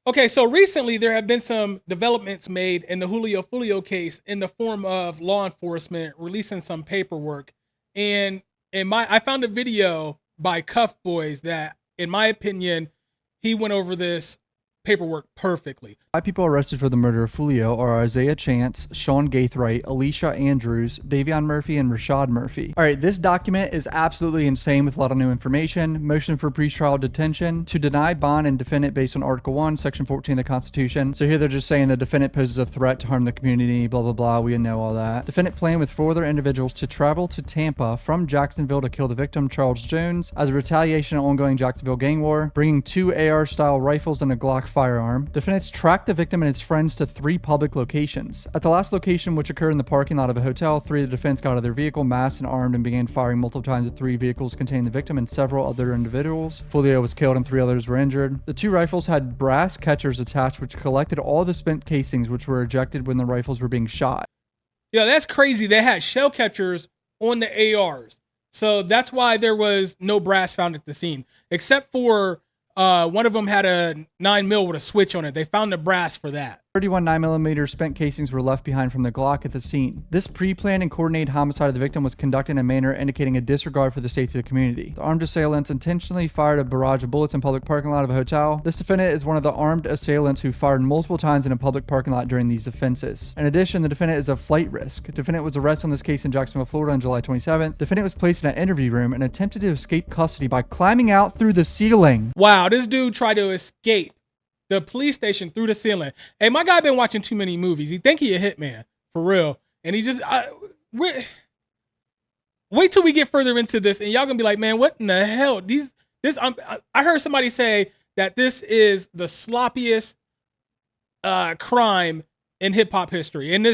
Okay, so recently there have been some developments made in the Julio Foolio case in the form of law enforcement releasing some paperwork. And I found a video by Cuffboys that, in my opinion, he went over this paperwork perfectly. 5 people arrested for the murder of Foolio are Isaiah Chance, Sean Gaithright, Alicia Andrews, Davion Murphy, and Rashad Murphy. All right, this document is absolutely insane with a lot of new information. Motion for pretrial detention to deny bond and defendant based on Article 1, Section 14 of the Constitution. So here they're just saying the defendant poses a threat to harm the community, blah, blah, blah. We know all that. Defendant planned with 4 other individuals to travel to Tampa from Jacksonville to kill the victim, Charles Jones, as a retaliation of ongoing Jacksonville gang war, bringing 2 AR-style rifles and a Glock firearm. Defendants tracked the victim and his friends to 3 public locations. At the last location, which occurred in the parking lot of a hotel, 3 of the defendants got out of their vehicle, masked and armed, and began firing multiple times at 3 vehicles containing the victim and several other individuals. Foolio was killed and 3 others were injured. The 2 rifles had brass catchers attached, which collected all the spent casings, which were ejected when the rifles were being shot. Yeah, that's crazy. They had shell catchers on the ARs. So that's why there was no brass found at the scene, except for one of them had a 9mm with a switch on it. They found the brass for that. 31 9mm spent casings were left behind from the Glock at the scene. This pre-planned and coordinated homicide of the victim was conducted in a manner indicating a disregard for the safety of the community. The armed assailants intentionally fired a barrage of bullets in public parking lot of a hotel. This defendant is one of the armed assailants who fired multiple times in a public parking lot during these offenses. In addition, the defendant is a flight risk. Defendant was arrested on this case in Jacksonville, Florida on July 27th. Defendant was placed in an interview room and attempted to escape custody by climbing out through the ceiling. Wow, this dude tried to escape the police station through the ceiling. Hey, my guy been watching too many movies. He think he a hitman for real, and he just wait till we get further into this, and y'all gonna be like, man, what in the hell? I heard somebody say that this is the sloppiest crime in hip hop history, and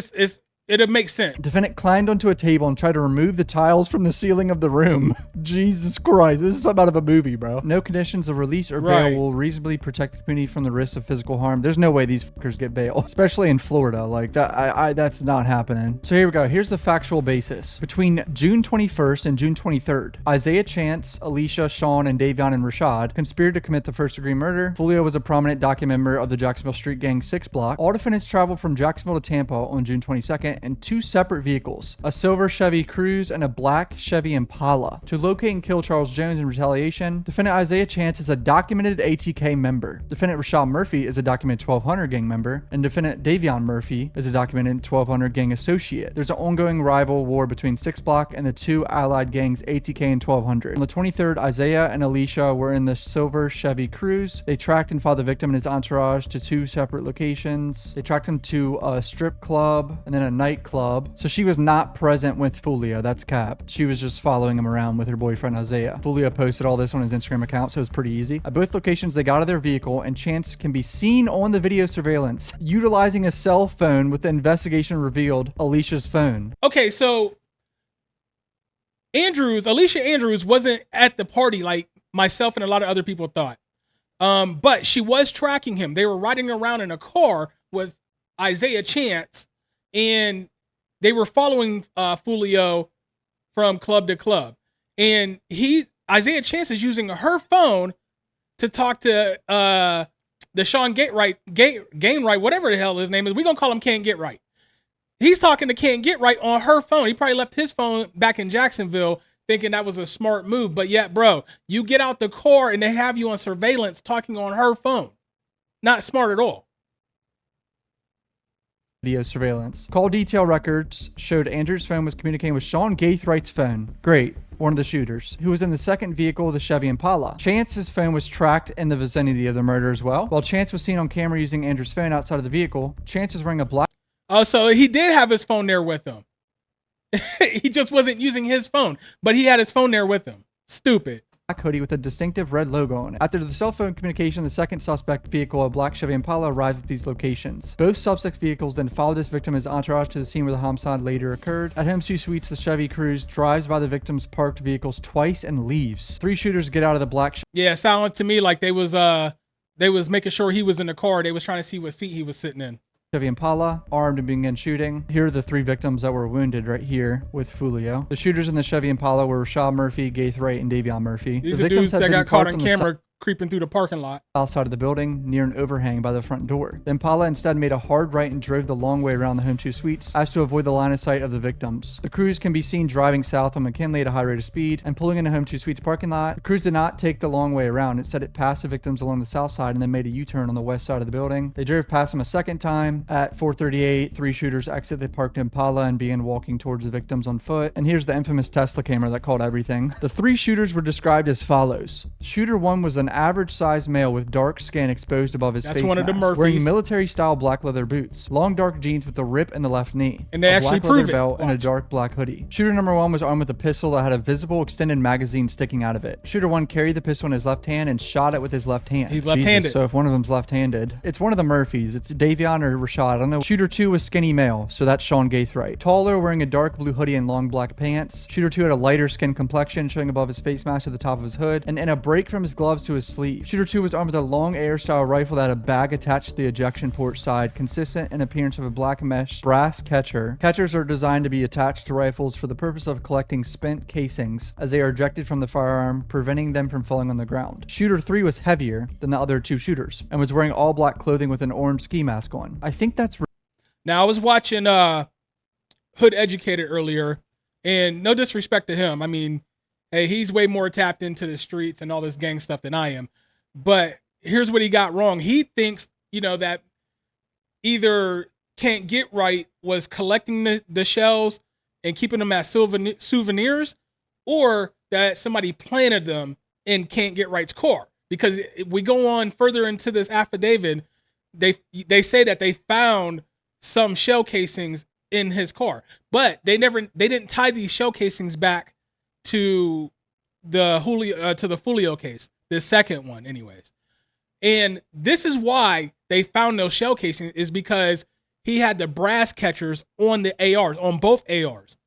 it'll make sense. Defendant climbed onto a table and tried to remove the tiles from the ceiling of the room. Jesus Christ, this is something out of a movie, bro. No conditions of release or bail will reasonably protect the community from the risks of physical harm. There's no way these fuckers get bail, especially in Florida. Like that, that's not happening. So here we go. Here's the factual basis. Between June 21st and June 23rd, Isaiah Chance, Alicia, Sean, and Davion and Rashad conspired to commit the first-degree murder. Foolio was a prominent document member of the Jacksonville Street Gang 6 block. All defendants traveled from Jacksonville to Tampa on June 22nd in 2 separate vehicles, a silver Chevy Cruze and a black Chevy Impala, to locate and kill Charles Jones in retaliation. Defendant Isaiah Chance is a documented ATK member. Defendant Rashad Murphy is a documented 1200 gang member, and defendant Davion Murphy is a documented 1200 gang associate. There's an ongoing rival war between 6 block and the 2 allied gangs ATK and 1200. On the 23rd, Isaiah and Alicia were in the silver Chevy Cruze. They tracked and followed the victim and his entourage to 2 separate locations. They tracked him to a strip club and then a nightclub. So she was not present with Foolio. That's cap. She was just following him around with her boyfriend Isaiah. Foolio posted all this on his Instagram account, so it was pretty easy. At both locations, they got out of their vehicle, and Chance can be seen on the video surveillance utilizing a cell phone, with the investigation revealed Alicia's phone. Okay, so Alicia Andrews wasn't at the party like myself and a lot of other people thought. But she was tracking him. They were riding around in a car with Isaiah Chance, and they were following Foolio from club to club. And Isaiah Chance is using her phone to talk to the Sean Gainwright, whatever the hell his name is. We're going to call him Can't Get Right. He's talking to Can't Get Right on her phone. He probably left his phone back in Jacksonville thinking that was a smart move. But yet, bro, you get out the car and they have you on surveillance talking on her phone. Not smart at all. Video surveillance. Call detail records showed Andrew's phone was communicating with Sean Gaithright's phone. Great. One of the shooters, who was in the second vehicle, the Chevy Impala. Chance's phone was tracked in the vicinity of the murder as well. While Chance was seen on camera using Andrew's phone outside of the vehicle, Chance was wearing a black... Oh, so he did have his phone there with him. He just wasn't using his phone, but he had his phone there with him. Stupid. Hoodie with a distinctive red logo on it. After the cell phone communication, the second suspect vehicle, a black Chevy Impala, arrived at these locations. Both suspects' vehicles then followed this victim and his entourage to the scene where the homicide later occurred. At Home's 2 Suites, the Chevy Cruze drives by the victim's parked vehicles twice and leaves. 3 shooters get out of the black... Yeah, it sounded to me like they was making sure he was in the car. They was trying to see what seat he was sitting in. Chevy Impala, armed, and began shooting. Here are the 3 victims that were wounded right here with Foolio. The shooters in the Chevy Impala were Rashad Murphy, Gaithright, and Davion Murphy. These are dudes that got caught on camera creeping through the parking lot. Outside of the building, near an overhang by the front door. The Impala instead made a hard right and drove the long way around the Home 2 Suites as to avoid the line of sight of the victims. The crews can be seen driving south on McKinley at a high rate of speed and pulling into Home 2 Suites parking lot. The crews did not take the long way around. Instead, it passed the victims along the south side and then made a U-turn on the west side of the building. They drove past them a second time. At 4:38, 3 shooters exited the parked Impala and began walking towards the victims on foot. And here's the infamous Tesla camera that called everything. The 3 shooters were described as follows. Shooter 1 was an average-sized male with dark skin exposed above his face That's one of the mask, Murphys. wearing military-style black leather boots, long dark jeans with a rip in the left knee, And they a actually black leather prove it. belt, and a Watch. dark black hoodie. Shooter number 1 was armed with a pistol that had a visible extended magazine sticking out of it. Shooter 1 carried the pistol in his left hand and shot it with his left hand. He's left-handed. Jesus, so if one of them's left-handed, it's one of the Murphys. It's Davion or Rashad. I don't know. Shooter 2 was skinny male, so that's Sean Gaithright. Taller, wearing a dark blue hoodie and long black pants. Shooter 2 had a lighter skin complexion, showing above his face mask to the top of his hood, and a break from his gloves to his sleeve. Shooter 2 was armed with a long air-style rifle that had a bag attached to the ejection port side, consistent in appearance of a black mesh brass catcher. Catchers are designed to be attached to rifles for the purpose of collecting spent casings as they are ejected from the firearm, preventing them from falling on the ground. Shooter 3 was heavier than the other 2 shooters and was wearing all black clothing with an orange ski mask on. I think that's Now I was watching Hood Educated earlier, and no disrespect to him. I mean, hey, he's way more tapped into the streets and all this gang stuff than I am. But here's what he got wrong. He thinks, that either Can't Get Right was collecting the shells and keeping them as souvenirs, or that somebody planted them in Can't Get Right's car. Because if we go on further into this affidavit, they say that they found some shell casings in his car, but they didn't tie these shell casings back to the Foolio case, the second one anyways. And this is why they found those shell casings, is because he had the brass catchers on the ARs, on both ARs.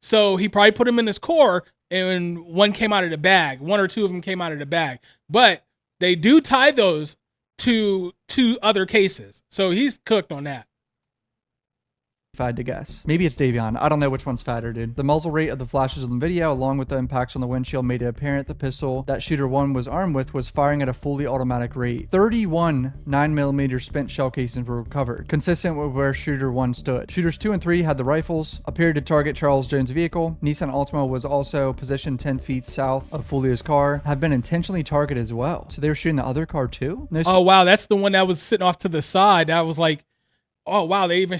So he probably put them in his car, and one came out of the bag. 1 or 2 of them came out of the bag. But they do tie those to 2 other cases. So he's cooked on that. if I had to guess. Maybe it's Davion. I don't know which one's fatter, dude. The muzzle rate of the flashes on the video, along with the impacts on the windshield, made it apparent the pistol that Shooter 1 was armed with was firing at a fully automatic rate. 31 9mm spent shell casings were recovered, consistent with where Shooter 1 stood. Shooters 2 and 3 had the rifles, appeared to target Charles Jones' vehicle. Nissan Altima was also positioned 10 feet south of Foolio's car, have been intentionally targeted as well. So they were shooting the other car too? Oh, wow. That's the one that was sitting off to the side. That was like, oh wow, they even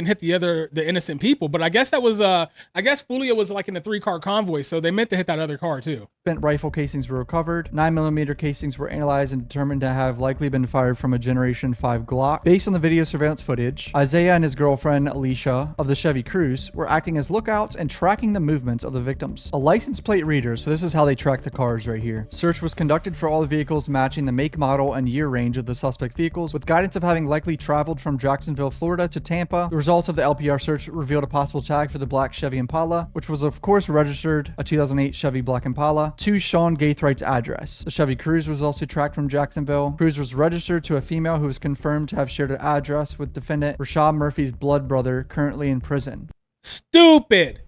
hit the innocent people. But I guess that was I guess Julio was like in a 3-car convoy, so they meant to hit that other car too. Spent rifle casings were recovered. 9mm casings were analyzed and determined to have likely been fired from a Generation 5 Glock. Based on the video surveillance footage, Isaiah and his girlfriend Alicia of the Chevy Cruze were acting as lookouts and tracking the movements of the victims. A license plate reader, so this is how they track the cars right here. Search was conducted for all the vehicles matching the make, model, and year range of the suspect vehicles, with guidance of having likely traveled from Jacksonville, Florida to Tampa. The results of the LPR search revealed a possible tag for the black Chevy Impala, which was of course registered a 2008 Chevy Black Impala to Sean Gaithright's address. The Chevy Cruze was also tracked from Jacksonville. Cruze was registered to a female who was confirmed to have shared an address with defendant Rashad Murphy's blood brother, currently in prison. Stupid.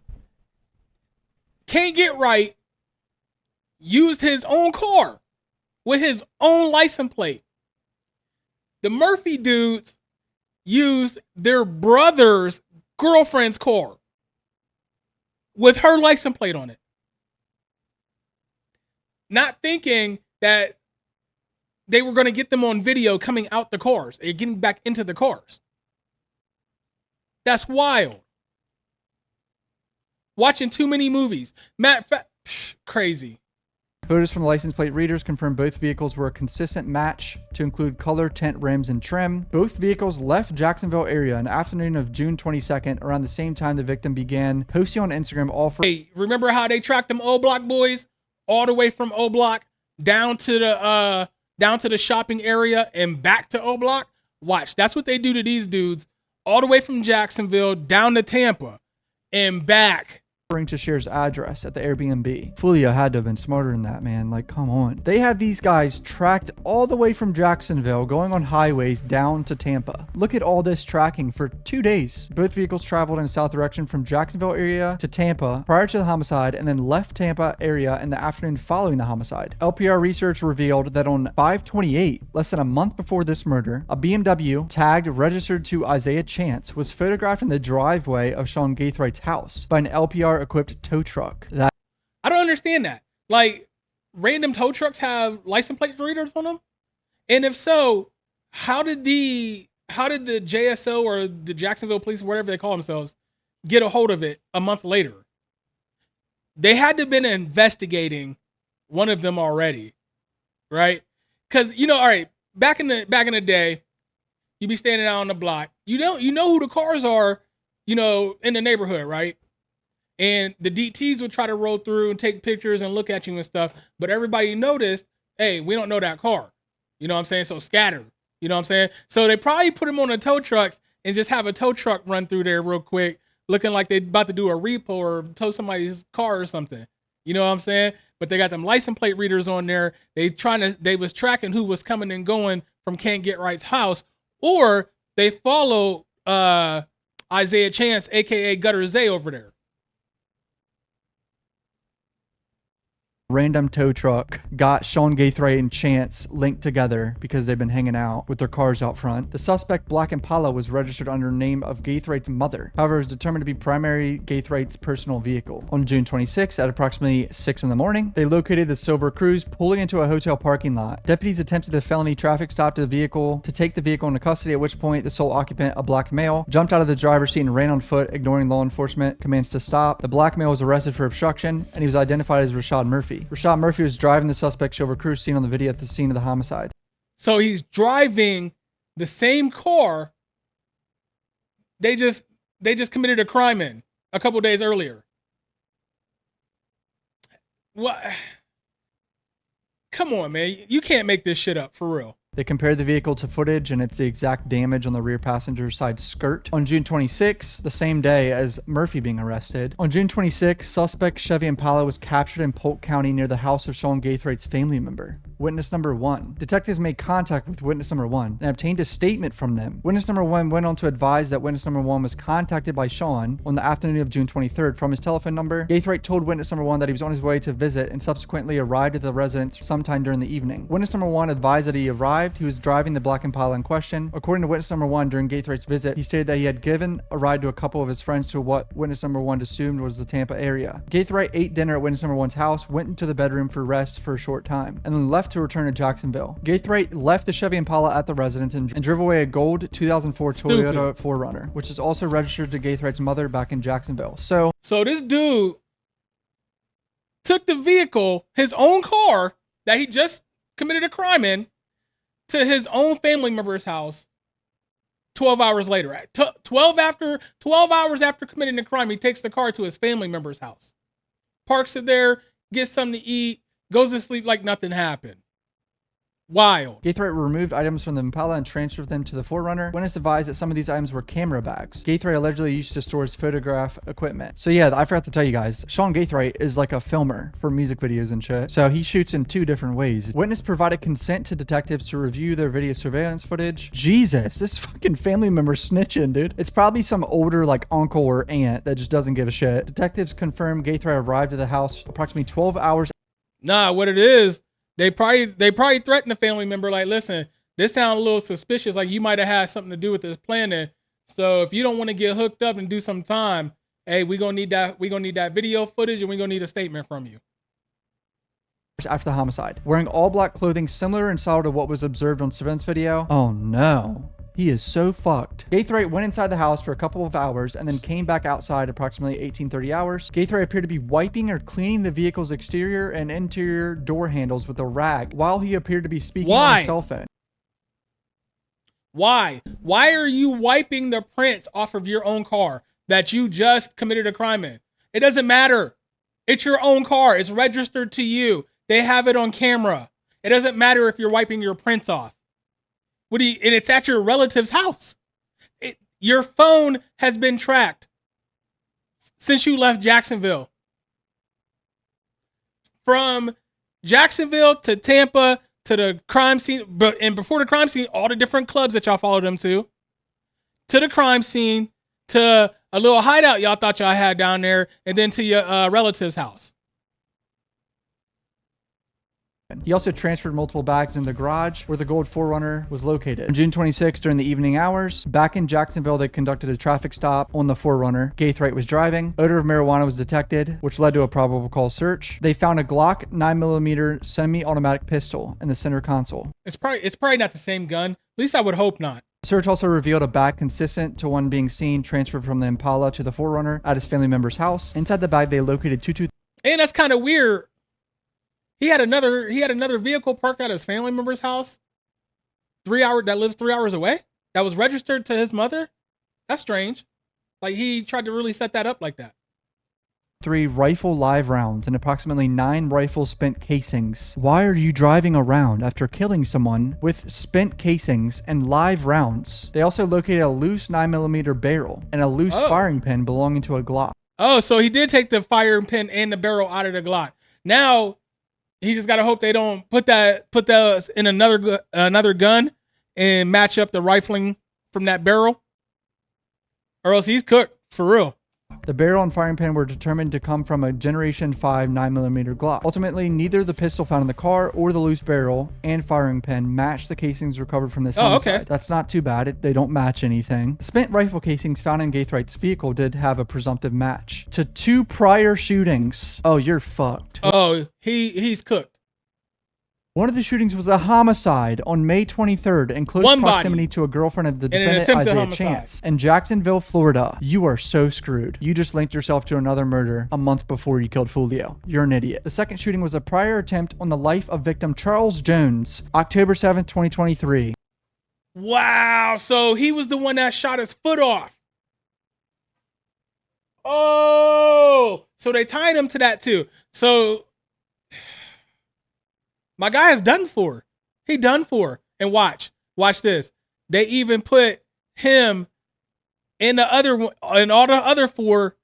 Can't Get Right used his own car with his own license plate. The Murphy dudes used their brother's girlfriend's car with her license plate on it, not thinking that they were going to get them on video coming out the cars and getting back into the cars. That's wild. Watching too many movies. Crazy. Photos from the license plate readers confirmed both vehicles were a consistent match to include color, tint, rims, and trim. Both vehicles left Jacksonville area in the afternoon of June 22nd, around the same time the victim began posting on Instagram Hey, remember how they tracked them O Block boys all the way from O Block down to the shopping area and back to O Block? Watch, that's what they do to these dudes all the way from Jacksonville down to Tampa and back to Cher's address at the Airbnb. Foolio had to have been smarter than that, man. Like, come on. They had these guys tracked all the way from Jacksonville, going on highways down to Tampa. Look at all this tracking for 2 days. Both vehicles traveled in a south direction from Jacksonville area to Tampa prior to the homicide, and then left Tampa area in the afternoon following the homicide. LPR research revealed that on 5/28, less than a month before this murder, a BMW tagged registered to Isaiah Chance was photographed in the driveway of Sean Gaithwright's house by an LPR equipped tow truck. I don't understand that. Like, random tow trucks have license plate readers on them? And if so, how did the JSO or the Jacksonville police, whatever they call themselves, get a hold of it a month later? They had to have been investigating one of them already, right? Because, all right, back in the day, you'd be standing out on the block. You know who the cars are, in the neighborhood, right? And the DTs would try to roll through and take pictures and look at you and stuff. But everybody noticed, hey, we don't know that car. You know what I'm saying? So scatter. You know what I'm saying? So they probably put them on the tow trucks and just have a tow truck run through there real quick, looking like they're about to do a repo or tow somebody's car or something. You know what I'm saying? But they got them license plate readers on there. They was tracking who was coming and going from Can't Get Right's house, or they follow Isaiah Chance, aka Gutter Zay, over there. Random tow truck got Sean Gaithwright and Chance linked together because they've been hanging out with their cars out front. The suspect Black Impala was registered under the name of Gaithwright's mother. However, it was determined to be primary Gaithwright's personal vehicle. On June 26 at approximately 6 in the morning, they located the Silver Cruise pulling into a hotel parking lot. Deputies attempted a felony traffic stop to the vehicle to take the vehicle into custody, at which point the sole occupant, a black male, jumped out of the driver's seat and ran on foot, ignoring law enforcement commands to stop. The black male was arrested for obstruction, and he was identified as Rashad Murphy. Rashad Murphy was driving the suspect's Silver Cruise seen on the video at the scene of the homicide. So he's driving the same car they just committed a crime in a couple days earlier. What? Come on, man. You can't make this shit up for real. They compared the vehicle to footage, and it's the exact damage on the rear passenger side skirt. On June 26, the same day as Murphy being arrested. On June 26, suspect Chevy Impala was captured in Polk County near the house of Sean Gaithwright's family member. Witness number 1. Detectives made contact with witness number 1 and obtained a statement from them. Witness number 1 went on to advise that witness number 1 was contacted by Sean on the afternoon of June 23rd from his telephone number. Gaithwright told witness number 1 that he was on his way to visit and subsequently arrived at the residence sometime during the evening. Witness number 1 advised that he arrived. He was driving the Black Impala in question. According to witness number 1, during Gaithwright's visit, he stated that he had given a ride to a couple of his friends to what witness number 1 assumed was the Tampa area. Gaithwright ate dinner at witness number 1's house, went into the bedroom for rest for a short time, and then left to return to Jacksonville. Gaithwright left the Chevy Impala at the residence and drove away a gold 2004 Toyota 4Runner, which is also registered to Gaithwright's mother back in Jacksonville. So this dude took the vehicle, his own car that he just committed a crime in, to his own family member's house 12 hours later. 12 hours after committing the crime, he takes the car to his family member's house, parks it there, gets something to eat, goes to sleep like nothing happened. Wild. Gaithwright removed items from the Impala and transferred them to the 4Runner. Witness advised that some of these items were camera bags Gaithwright allegedly used to store his photograph equipment. So yeah, I forgot to tell you guys, Sean Gaithwright is like a filmer for music videos and shit. So he shoots in 2 different ways. Witness provided consent to detectives to review their video surveillance footage. Jesus, this fucking family member snitching, dude. It's probably some older like uncle or aunt that just doesn't give a shit. Detectives confirmed Gaithwright arrived at the house approximately 12 hours. Nah, what it is, They probably threatened the family member, like, listen, this sounds a little suspicious. Like, you might have had something to do with this planning. So if you don't want to get hooked up and do some time, hey, we're gonna need that video footage, and we're gonna need a statement from you. After the homicide, wearing all black clothing similar in style to what was observed on surveillance video. Oh no. He is so fucked. Gaithwright went inside the house for a couple of hours and then came back outside approximately 18:30 hours. Gaithwright appeared to be wiping or cleaning the vehicle's exterior and interior door handles with a rag while he appeared to be speaking on a cell phone. Why? Why are you wiping the prints off of your own car that you just committed a crime in? It doesn't matter. It's your own car. It's registered to you. They have it on camera. It doesn't matter if you're wiping your prints off. And it's at your relative's house. Your phone has been tracked since you left Jacksonville? From Jacksonville to Tampa to the crime scene, and before the crime scene, all the different clubs that y'all followed him to the crime scene, to a little hideout y'all thought y'all had down there, and then to your relative's house. He also transferred multiple bags in the garage where the gold 4Runner was located. On June 26th, during the evening hours, back in Jacksonville, they conducted a traffic stop on the 4Runner. Gaithright was driving. Odor of marijuana was detected, which led to a probable cause search. They found a Glock 9mm semi-automatic pistol in the center console. It's probably not the same gun. At least I would hope not. Search also revealed a bag consistent to one being seen transferred from the Impala to the 4Runner at his family member's house. Inside the bag, they located And that's kind of weird. He had another vehicle parked at his family member's house. That lives 3 hours away. That was registered to his mother. That's strange. Like he tried to really set that up like that. 3 rifle live rounds and approximately 9 rifle spent casings. Why are you driving around after killing someone with spent casings and live rounds? They also located a loose 9mm barrel and a loose firing pin belonging to a Glock. Oh, so he did take the firing pin and the barrel out of the Glock. Now he just gotta hope they don't put those in another gun and match up the rifling from that barrel, or else he's cooked for real. The barrel and firing pin were determined to come from a Generation 5 9mm Glock. Ultimately, neither the pistol found in the car or the loose barrel and firing pin matched the casings recovered from this homicide. Okay. That's not too bad. They don't match anything. Spent rifle casings found in Gaithright's vehicle did have a presumptive match to 2 prior shootings. Oh, you're fucked. Oh, he's cooked. One of the shootings was a homicide on May 23rd in close proximity to a girlfriend of the defendant, Isaiah Chance, in Jacksonville, Florida. You are so screwed. You just linked yourself to another murder a month before you killed Foolio. You're an idiot. The second shooting was a prior attempt on the life of victim Charles Jones, October 7th, 2023. Wow, so he was the one that shot his foot off. Oh, so they tied him to that too. So my guy is done for. He done for. And watch this. They even put him and all the other 4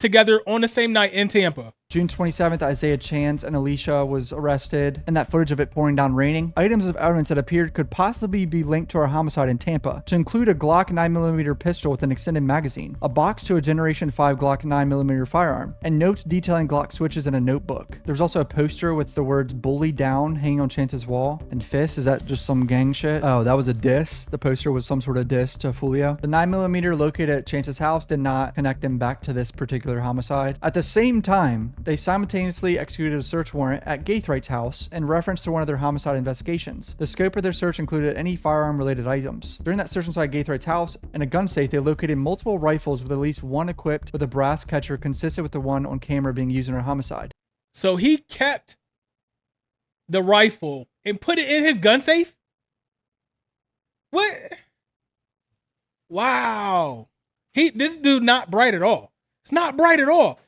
together on the same night in Tampa. June 27th, Isaiah Chance and Alicia was arrested, and that footage of it pouring down raining. Items of evidence that appeared could possibly be linked to our homicide in Tampa, to include a Glock 9mm pistol with an extended magazine, a box to a Generation 5 Glock 9mm firearm, and notes detailing Glock switches in a notebook. There was also a poster with the words "bully down" hanging on Chance's wall, and fist. Is that just some gang shit? Oh, that was a diss. The poster was some sort of diss to Foolio. The 9mm located at Chance's house did not connect him back to this particular homicide. At the same time, they simultaneously executed a search warrant at Gaithright's house in reference to one of their homicide investigations. The scope of their search included any firearm-related items. During that search inside Gaithright's house, in a gun safe, they located multiple rifles with at least one equipped with a brass catcher consistent with the one on camera being used in our homicide. So he kept the rifle and put it in his gun safe? What? Wow. This dude not bright at all. It's not bright at all.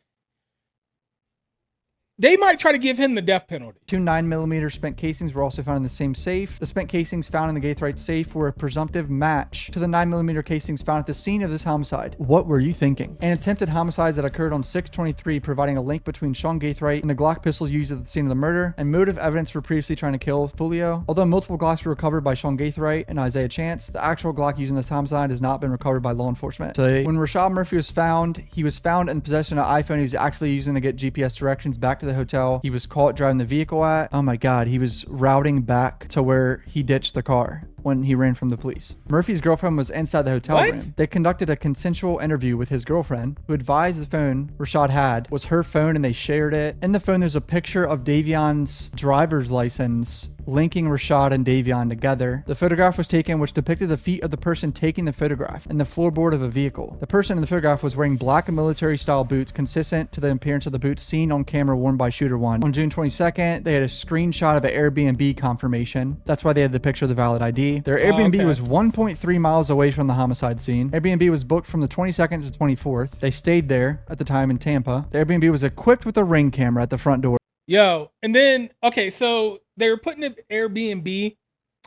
They might try to give him the death penalty. 2 9mm spent casings were also found in the same safe. The spent casings found in the Gaithright safe were a presumptive match to the 9mm casings found at the scene of this homicide. What were you thinking? An attempted homicide that occurred on 6/23, providing a link between Sean Gaithright and the Glock pistol used at the scene of the murder, and motive evidence for previously trying to kill Foolio. Although multiple Glocks were recovered by Sean Gaithright and Isaiah Chance, the actual Glock used in this homicide has not been recovered by law enforcement. So when Rashad Murphy was found, he was found in possession of an iPhone he was actively using to get GPS directions back to the hotel he was caught driving the vehicle at. Oh my God, he was routing back to where he ditched the car when he ran from the police. Murphy's girlfriend was inside the hotel room. They conducted a consensual interview with his girlfriend, who advised the phone Rashad had was her phone and they shared it. In the phone, there's a picture of Davion's driver's license linking Rashad and Davion together. The photograph was taken, which depicted the feet of the person taking the photograph and the floorboard of a vehicle. The person in the photograph was wearing black military style boots consistent to the appearance of the boots seen on camera worn by Shooter 1. On June 22nd, they had a screenshot of an Airbnb confirmation. That's why they had the picture of the valid ID. Their Airbnb was 1.3 miles away from the homicide scene. Airbnb was booked from the 22nd to 24th. They stayed there at the time in Tampa. The Airbnb was equipped with a Ring camera at the front door. Yo, and then, okay, so they were putting an Airbnb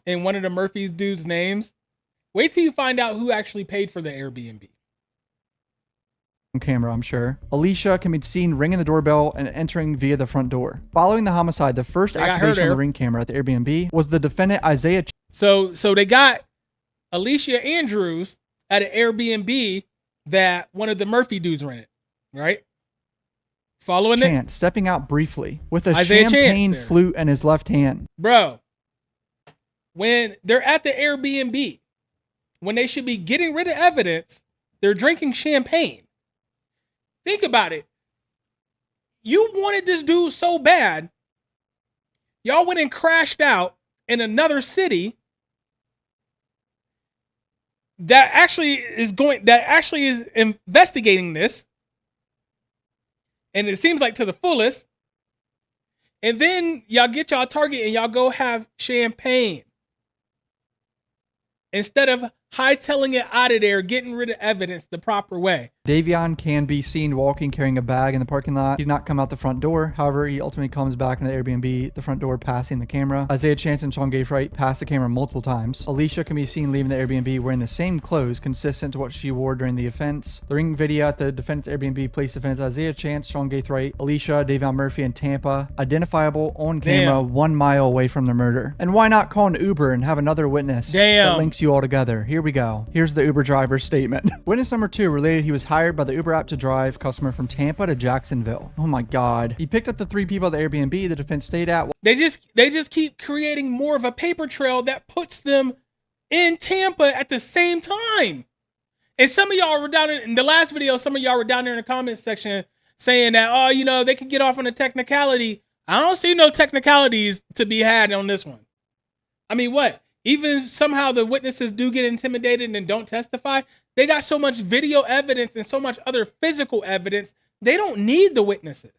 in one of the Murphy's dudes' names. Wait till you find out who actually paid for the Airbnb. camera, I'm sure. Alicia can be seen ringing the doorbell and entering via the front door. Following the homicide, the first activation on the Ring camera at the Airbnb was the defendant Isaiah. So they got Alicia Andrews at an Airbnb that one of the Murphy dudes rented, right? Following Chance stepping out briefly with a Isaiah champagne flute in his left hand. Bro, when they're at the Airbnb, when they should be getting rid of evidence, they're drinking champagne. Think about it. You wanted this dude so bad, y'all went and crashed out in another city that actually is investigating this. And it seems like to the fullest. And then y'all get y'all target and y'all go have champagne. Instead of hightailing it out of there, getting rid of evidence the proper way. Davion can be seen walking, carrying a bag in the parking lot. He did not come out the front door. However, he ultimately comes back into the Airbnb, the front door passing the camera. Isaiah Chance and Sean Gayfright passed the camera multiple times. Alicia can be seen leaving the Airbnb wearing the same clothes consistent to what she wore during the offense. The Ring video at the defendant's Airbnb placed defendants Isaiah Chance, Sean Gayfright, Alicia, Davion Murphy, and Tampa identifiable on camera 1 mile away from the murder. And why not call an Uber and have another witness that links you all together? Here we go. Here's the Uber driver's statement. Witness number 2 related he was hired by the Uber app to drive customer from Tampa to Jacksonville. Oh my God. He picked up the 3 people at the Airbnb the defense stayed at. They just keep creating more of a paper trail that puts them in Tampa at the same time. And some of y'all were down in the last video, some of y'all were down there in the comments section saying that, oh, you know, they could get off on a technicality. I don't see no technicalities to be had on this one. I mean, what? Even somehow the witnesses do get intimidated and don't testify. They got so much video evidence and so much other physical evidence. They don't need the witnesses.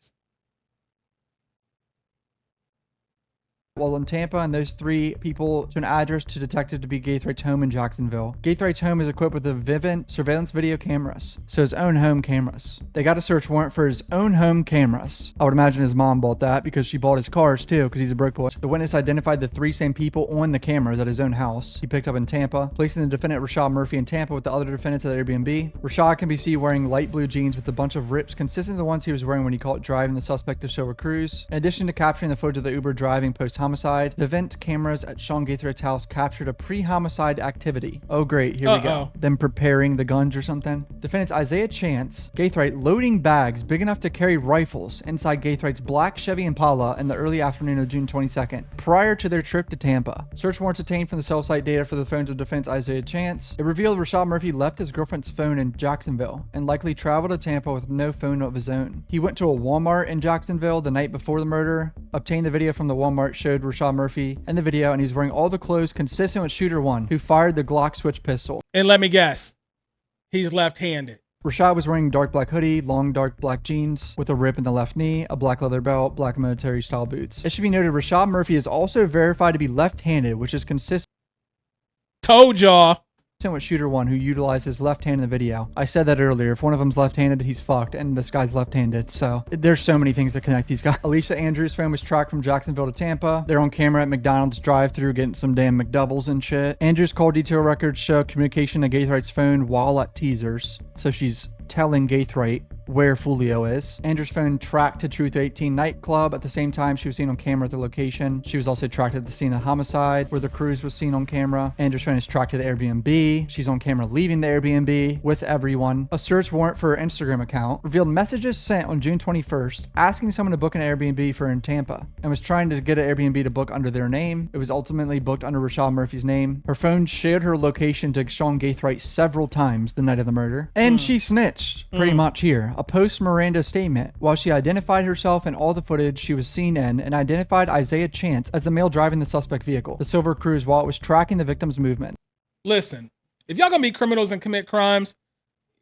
While in Tampa, and those 3 people to an address to detective to be Gaythright's home in Jacksonville. Gaythright's home is equipped with the Vivint surveillance video cameras, so his own home cameras. They got a search warrant for his own home cameras. I would imagine his mom bought that because she bought his cars too, because he's a broke boy. The witness identified the 3 same people on the cameras at his own house he picked up in Tampa, placing the defendant Rashad Murphy in Tampa with the other defendants at the Airbnb. Rashad can be seen wearing light blue jeans with a bunch of rips consistent with the ones he was wearing when he caught driving the suspect to Silver Cruz. In addition to capturing the footage of the Uber driving post-homicide, the Vivint cameras at Sean Gaythright's house captured a pre-homicide activity. Oh great, here we go. Them preparing the guns or something. Defendants Isaiah Chance, Gaythright loading bags big enough to carry rifles inside Gaythright's black Chevy Impala in the early afternoon of June 22nd, prior to their trip to Tampa. Search warrants obtained from the cell site data for the phones of defendants Isaiah Chance. It revealed Rashad Murphy left his girlfriend's phone in Jacksonville and likely traveled to Tampa with no phone of his own. He went to a Walmart in Jacksonville the night before the murder, obtained the video from the Walmart, showed Rashad Murphy in the video, and he's wearing all the clothes consistent with Shooter 1, who fired the Glock switch pistol. And let me guess, he's left-handed. Rashad was wearing dark black hoodie, long dark black jeans with a rip in the left knee, a black leather belt, black military style boots. It should be noted Rashad Murphy is also verified to be left-handed, which is consistent. Told y'all. With Shooter 1, who utilized his left hand in the video. I said that earlier. If one of them's left-handed, he's fucked, and this guy's left-handed. So there's so many things that connect these guys. Alicia Andrews' phone was tracked from Jacksonville to Tampa. They're on camera at McDonald's drive-thru getting some damn McDoubles and shit. Andrews' call detail records show communication to Gaythright's phone while at teasers. So she's telling Gaythright where Foolio is. Andrews' phone tracked to Truth 18 nightclub. At the same time, she was seen on camera at the location. She was also tracked at the scene of the homicide, where the cruise was seen on camera. Andrews' phone is tracked to the Airbnb. She's on camera leaving the Airbnb with everyone. A search warrant for her Instagram account revealed messages sent on June 21st asking someone to book an Airbnb for her in Tampa, and was trying to get an Airbnb to book under their name. It was ultimately booked under Rashad Murphy's name. Her phone shared her location to Sean Gaythright several times the night of the murder, and she snitched pretty much here. A post-Miranda statement, while she identified herself in all the footage she was seen in and identified Isaiah Chance as the male driving the suspect vehicle, the Silver Cruz, while it was tracking the victim's movement. Listen, if y'all gonna be criminals and commit crimes,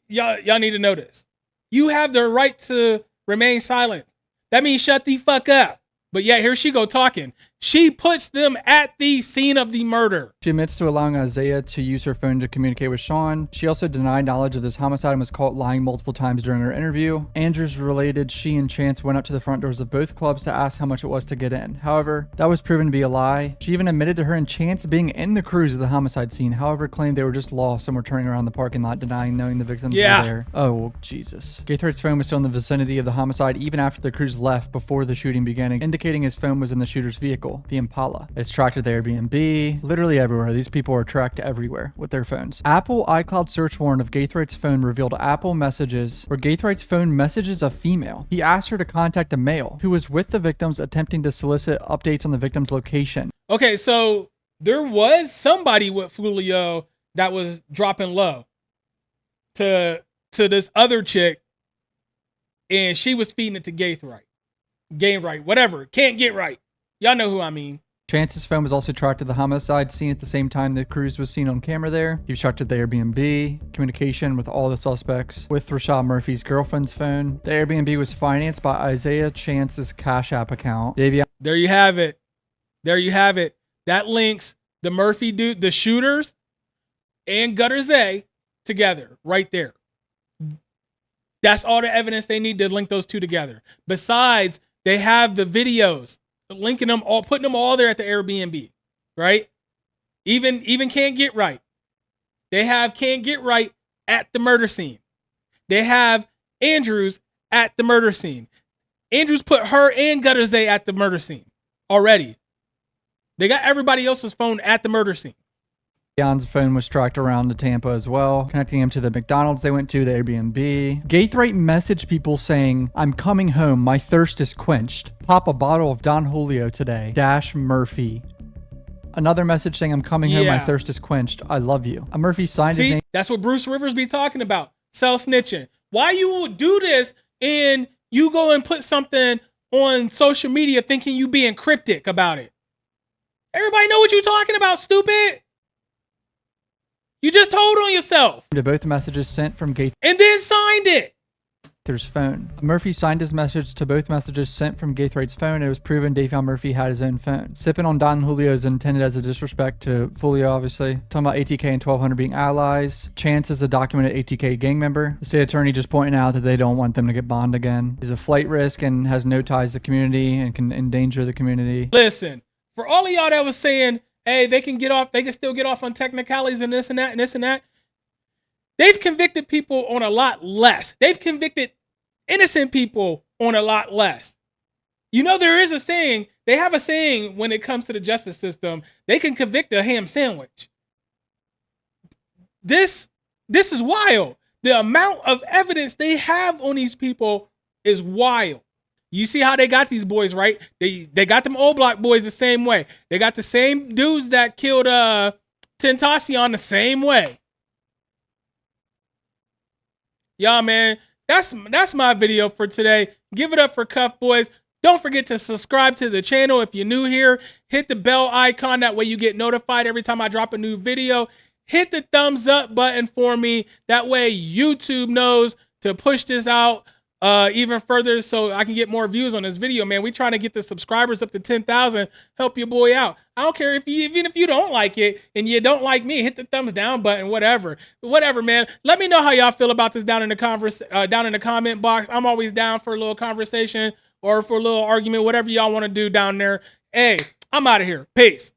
y'all need to know this. You have the right to remain silent. That means shut the fuck up. But yeah, here she go talking. She puts them at the scene of the murder. She admits to allowing Isaiah to use her phone to communicate with Sean. She also denied knowledge of this homicide and was caught lying multiple times during her interview. Andrews related she and Chance went up to the front doors of both clubs to ask how much it was to get in. However, that was proven to be a lie. She even admitted to her and Chance being in the cruise of the homicide scene. However, claimed they were just lost and were turning around the parking lot, denying knowing the victims were there. Oh, Jesus. Gaithwaite's phone was still in the vicinity of the homicide even after the cruise left before the shooting began, indicating his phone was in the shooter's vehicle, the Impala. It's tracked at the Airbnb, literally everywhere. These people are tracked everywhere with their phones. Apple iCloud search warrant of Gaithwaite's phone revealed Apple messages where Gaithwaite's phone messages a female. He asked her to contact a male who was with the victims, attempting to solicit updates on the victim's location. Okay, so there was somebody with Foolio that was dropping low to this other chick, and she was feeding it to Gaithwait, whatever. Can't get right. Y'all know who I mean. Chance's phone was also tracked to the homicide scene at the same time the cruise was seen on camera there. He was tracked to the Airbnb, communication with all the suspects with Rashad Murphy's girlfriend's phone. The Airbnb was financed by Isaiah Chance's Cash App account. There you have it. That links the Murphy dude, the shooters, and Gutter Zay together right there. That's all the evidence they need to link those two together. Besides, they have the videos linking them all, putting them all there at the Airbnb, right? Even Can't Get Right. They have Can't Get Right at the murder scene. They have Andrews at the murder scene. Andrews put her and Gutter Zay at the murder scene already. They got everybody else's phone at the murder scene. Jan's phone was tracked around to Tampa as well, connecting him to the McDonald's they went to, the Airbnb. Gaithwait messaged people saying, "I'm coming home. My thirst is quenched. Pop a bottle of Don Julio today. Dash Murphy." Another message saying, "I'm coming home. My thirst is quenched. I love you." A Murphy signed his name. That's what Bruce Rivers be talking about. Self-snitching. Why you would do this and you go and put something on social media thinking you being cryptic about it? Everybody know what you talking about, stupid. You just told on yourself. To both messages sent from Gaithwaite's and then signed it. Phone. Murphy signed his message to both messages sent from Gaithwaite's phone. It was proven Davion Murphy had his own phone. Sipping on Don Julio is intended as a disrespect to Foolio, obviously. Talking about ATK and 1200 being allies. Chance is a documented ATK gang member. The state attorney just pointing out that they don't want them to get bond again. He's a flight risk and has no ties to the community and can endanger the community. Listen, for all of y'all that was saying, hey, they can still get off on technicalities and this and that and this and that. They've convicted people on a lot less. They've convicted innocent people on a lot less. You know, there is a saying, they have a saying when it comes to the justice system, they can convict a ham sandwich. This is wild. The amount of evidence they have on these people is wild. You see how they got these boys, right? They got them old block boys the same way. They got the same dudes that killed Tentacion the same way. Y'all, man, that's my video for today. Give it up for Cuffboys. Don't forget to subscribe to the channel if you're new here. Hit the bell icon. That way you get notified every time I drop a new video. Hit the thumbs up button for me. That way YouTube knows to push this out even further so I can get more views on this video, man. We trying to get the subscribers up to 10,000. Help your boy out. I don't care even if you don't like it and you don't like me, hit the thumbs down button, whatever, man. Let me know how y'all feel about this down in the comment box. I'm always down for a little conversation or for a little argument, whatever y'all want to do down there. Hey, I'm out of here. Peace.